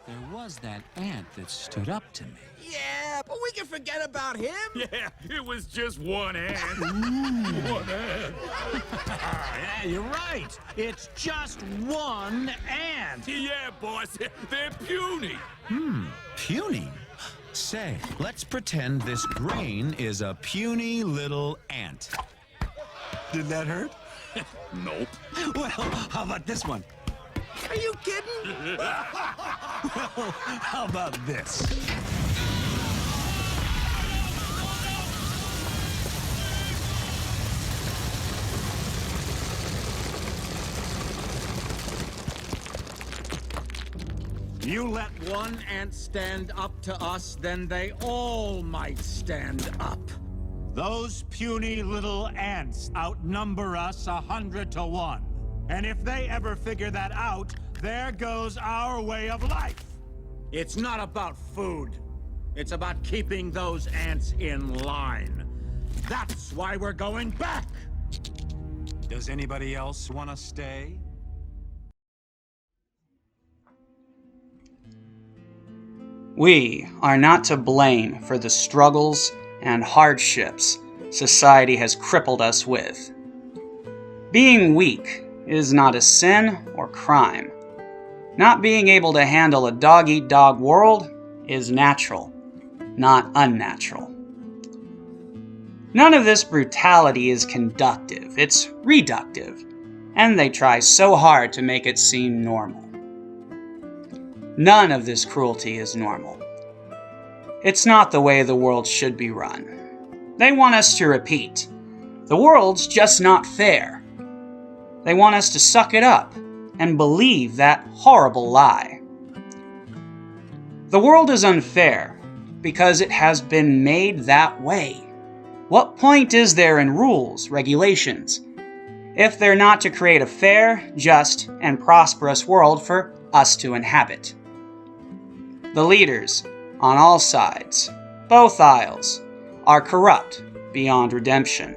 There was that ant that stood up to me. Yeah, but we can forget about him. Yeah, it was just one ant. One ant. Yeah, you're right. It's just one ant. Yeah, boss, they're puny. Puny? Say, let's pretend this grain is a puny little ant. Did that hurt? Nope. Well, how about this one? Are you kidding? How about this? You let one ant stand up to us, then they all might stand up. Those puny little ants outnumber us 100 to 1. And if they ever figure that out, there goes our way of life. It's not about food. It's about keeping those ants in line. That's why we're going back. Does anybody else want to stay? We are not to blame for the struggles and hardships society has crippled us with. Being weak is not a sin or crime. Not being able to handle a dog-eat-dog world is natural, not unnatural. None of this brutality is conductive, it's reductive, and they try so hard to make it seem normal. None of this cruelty is normal. It's not the way the world should be run. They want us to repeat, the world's just not fair. They want us to suck it up and believe that horrible lie. The world is unfair because it has been made that way. What point is there in rules, regulations, if they're not to create a fair, just, and prosperous world for us to inhabit? The leaders, on all sides, both aisles, are corrupt beyond redemption.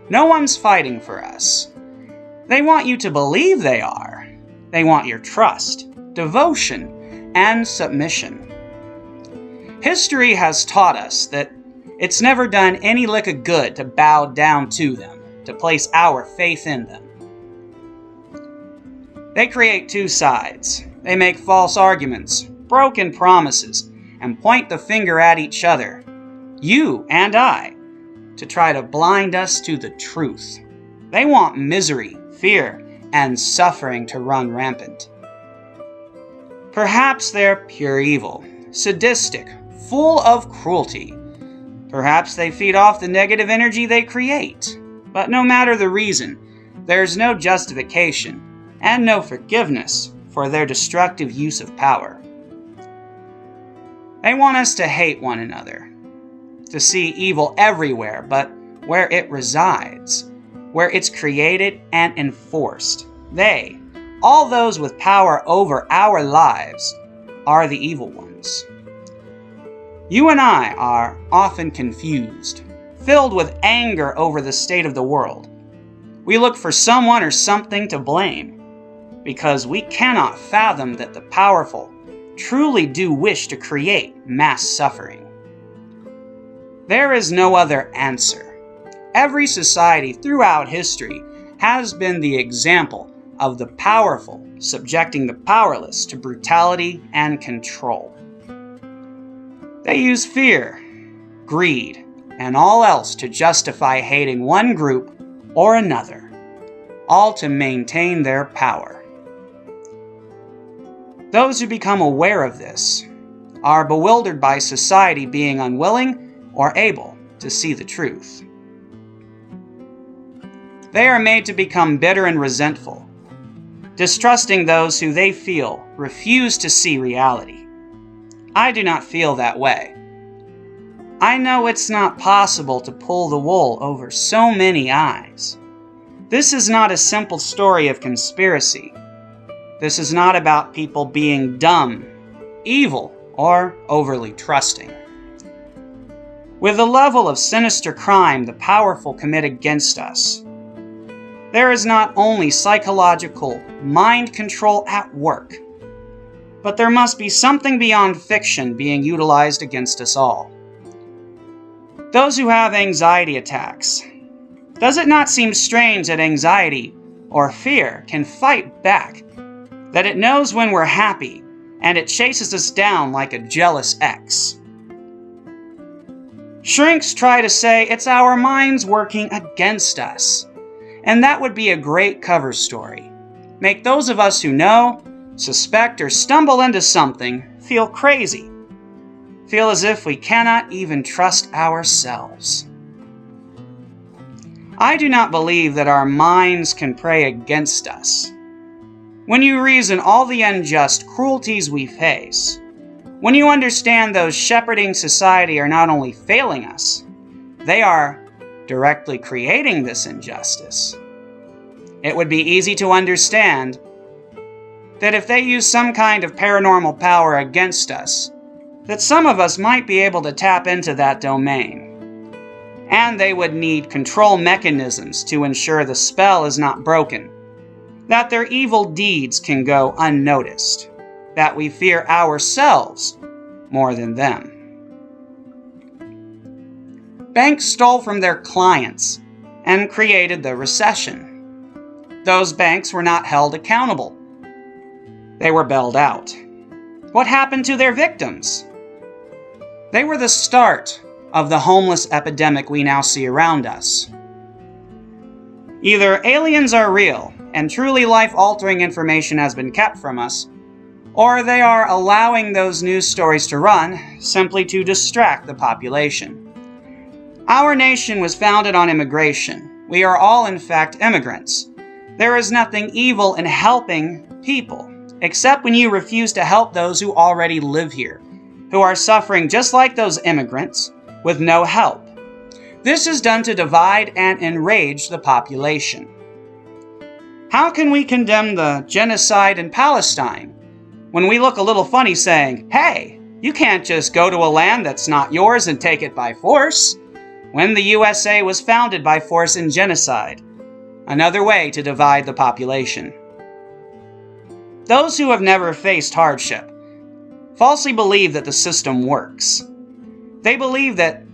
No one's fighting for us. They want you to believe they are. They want your trust, devotion, and submission. History has taught us that it's never done any lick of good to bow down to them, to place our faith in them. They create two sides. They make false arguments, broken promises, and point the finger at each other, you and I, to try to blind us to the truth. They want misery, fear, and suffering to run rampant. Perhaps they're pure evil, sadistic, full of cruelty. Perhaps they feed off the negative energy they create. But no matter the reason, there's no justification and no forgiveness for their destructive use of power. They want us to hate one another, to see evil everywhere but where it resides, where it's created and enforced. They, all those with power over our lives, are the evil ones. You and I are often confused, filled with anger over the state of the world. We look for someone or something to blame, because we cannot fathom that the powerful truly do wish to create mass suffering. There is no other answer. Every society throughout history has been the example of the powerful subjecting the powerless to brutality and control. They use fear, greed, and all else to justify hating one group or another, all to maintain their power. Those who become aware of this are bewildered by society being unwilling or able to see the truth. They are made to become bitter and resentful, distrusting those who they feel refuse to see reality. I do not feel that way. I know it's not possible to pull the wool over so many eyes. This is not a simple story of conspiracy. This is not about people being dumb, evil, or overly trusting. With the level of sinister crime the powerful commit against us, there is not only psychological mind control at work, but there must be something beyond fiction being utilized against us all. Those who have anxiety attacks. Does it not seem strange that anxiety or fear can fight back? That it knows when we're happy, and it chases us down like a jealous ex? Shrinks try to say it's our minds working against us, and that would be a great cover story. Make those of us who know, suspect, or stumble into something feel crazy. Feel as if we cannot even trust ourselves. I do not believe that our minds can pray against us. When you reason all the unjust cruelties we face, when you understand those shepherding society are not only failing us, they are directly creating this injustice, it would be easy to understand that if they use some kind of paranormal power against us, that some of us might be able to tap into that domain. And they would need control mechanisms to ensure the spell is not broken, that their evil deeds can go unnoticed, that we fear ourselves more than them. Banks stole from their clients and created the recession. Those banks were not held accountable. They were bailed out. What happened to their victims? They were the start of the homeless epidemic we now see around us. Either aliens are real and truly life-altering information has been kept from us, or they are allowing those news stories to run simply to distract the population. Our nation was founded on immigration. We are all, in fact, immigrants. There is nothing evil in helping people, except when you refuse to help those who already live here, who are suffering just like those immigrants, with no help. This is done to divide and enrage the population. How can we condemn the genocide in Palestine when we look a little funny saying, hey, you can't just go to a land that's not yours and take it by force, when the USA was founded by force and genocide? Another way to divide the population. Those who have never faced hardship falsely believe that the system works. They believe that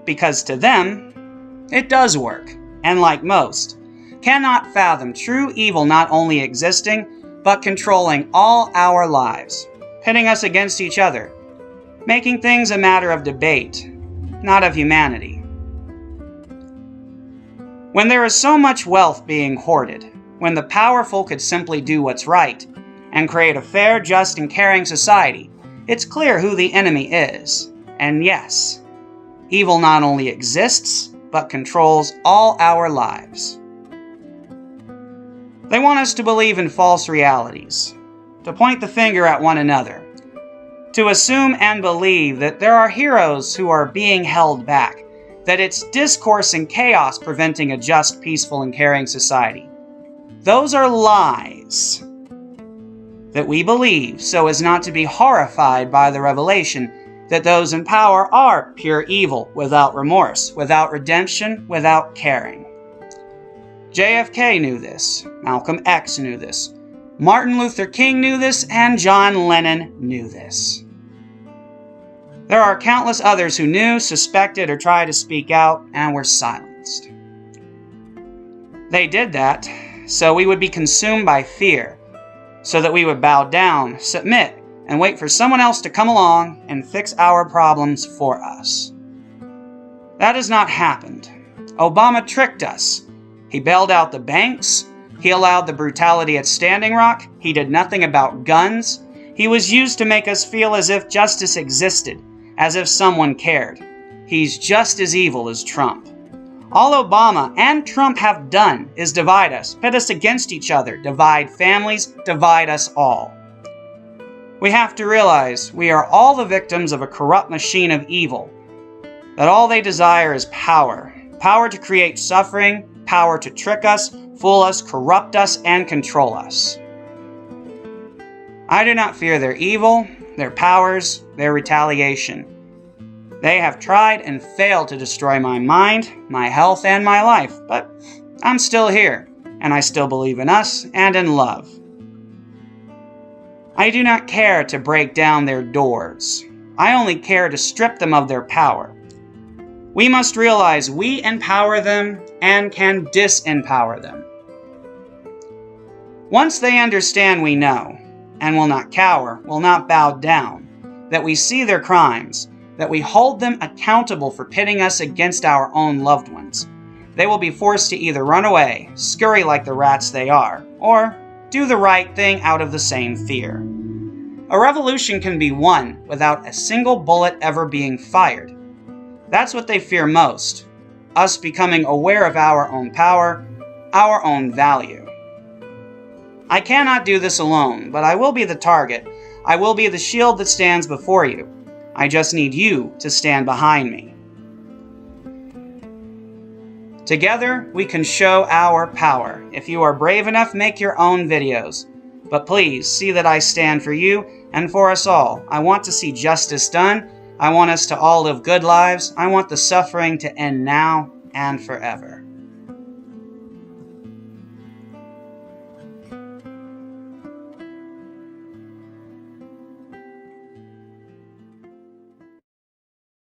because to them, it does work, and like most, cannot fathom true evil not only existing, but controlling all our lives, pitting us against each other, making things a matter of debate, not of humanity. When there is so much wealth being hoarded, when the powerful could simply do what's right, and create a fair, just, and caring society, it's clear who the enemy is. And yes, evil not only exists, but controls all our lives. They want us to believe in false realities, to point the finger at one another, to assume and believe that there are heroes who are being held back, that it's discourse and chaos preventing a just, peaceful, and caring society. Those are lies that we believe so as not to be horrified by the revelation that those in power are pure evil, without remorse, without redemption, without caring. JFK knew this, Malcolm X knew this, Martin Luther King knew this, and John Lennon knew this. There are countless others who knew, suspected, or tried to speak out, and were silenced. They did that so we would be consumed by fear, so that we would bow down, submit, and wait for someone else to come along and fix our problems for us. That has not happened. Obama tricked us. He bailed out the banks. He allowed the brutality at Standing Rock. He did nothing about guns. He was used to make us feel as if justice existed, as if someone cared. He's just as evil as Trump. All Obama and Trump have done is divide us, pit us against each other, divide families, divide us all. We have to realize we are all the victims of a corrupt machine of evil, that all they desire is power. Power to create suffering, power to trick us, fool us, corrupt us, and control us. I do not fear their evil, their powers, their retaliation. They have tried and failed to destroy my mind, my health, and my life, but I'm still here, and I still believe in us and in love. I do not care to break down their doors. I only care to strip them of their power. We must realize we empower them and can disempower them. Once they understand we know, and will not cower, will not bow down, that we see their crimes, that we hold them accountable for pitting us against our own loved ones, they will be forced to either run away, scurry like the rats they are, or do the right thing out of the same fear. A revolution can be won without a single bullet ever being fired. That's what they fear most, us becoming aware of our own power, our own value. I cannot do this alone, but I will be the target. I will be the shield that stands before you. I just need you to stand behind me. Together, we can show our power. If you are brave enough, make your own videos. But please, see that I stand for you and for us all. I want to see justice done. I want us to all live good lives. I want the suffering to end now and forever.